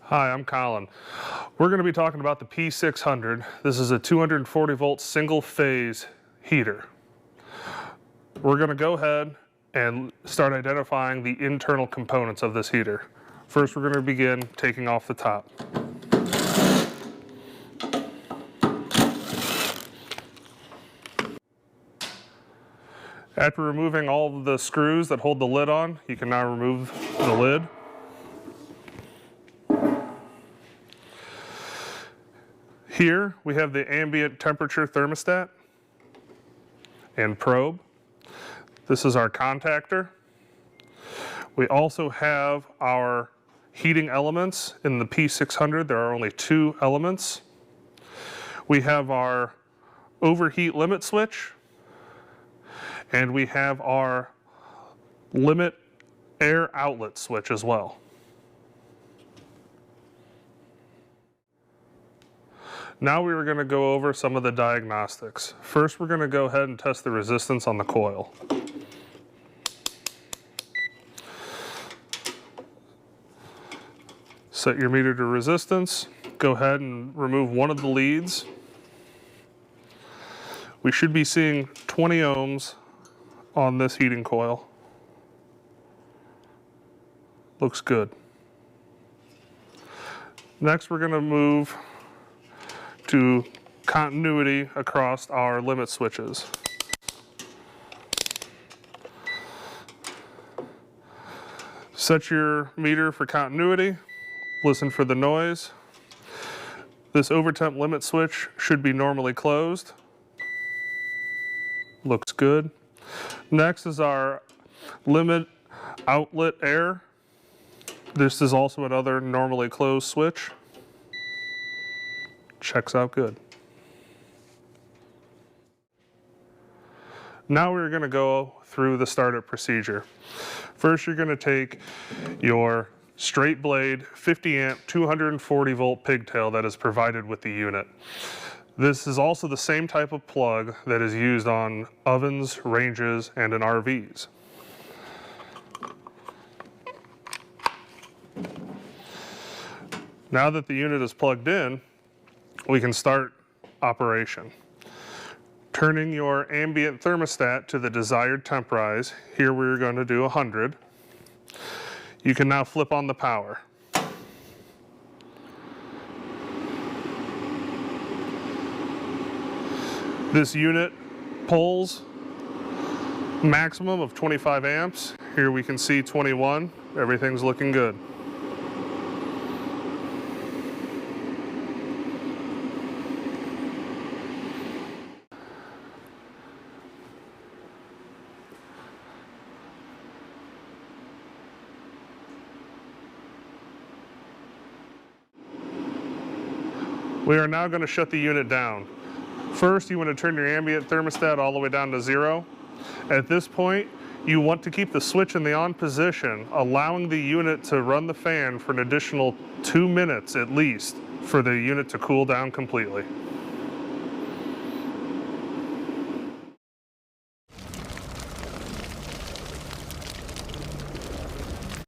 Hi, I'm Colin. We're going to be talking about the P600. This is a 240 volt single phase heater. We're going to go ahead and start identifying the internal components of this heater. First, we're going to begin taking off the top. After removing all of the screws that hold the lid on, you can now remove the lid. Here we have the ambient temperature thermostat and probe. This is our contactor. We also have our heating elements. In the P600 there are only 2 elements. We have our overheat limit switch, and we have our limit air outlet switch as well. Now we are going to go over some of the diagnostics. First, we're going to go ahead and test the resistance on the coil. Set your meter to resistance. Go ahead and remove one of the leads. We should be seeing 20 ohms on this heating coil. Looks good. Next, we're going to move to continuity across our limit switches. Set your meter for continuity, listen for the noise. This overtemp limit switch should be normally closed. Looks good. Next is our limit outlet air. This is also another normally closed switch. Checks out good. Now we're going to go through the startup procedure. First, you're going to take your straight blade 50 amp 240 volt pigtail that is provided with the unit. This is also the same type of plug that is used on ovens, ranges, and in RVs. Now that the unit is plugged in, we can start operation. Turning your ambient thermostat to the desired temp rise. Here we're going to do 100. You can now flip on the power. This unit pulls maximum of 25 amps. Here we can see 21. Everything's looking good. We are now going to shut the unit down. First, you want to turn your ambient thermostat all the way down to 0. At this point, you want to keep the switch in the on position, allowing the unit to run the fan for an additional 2 minutes at least for the unit to cool down completely.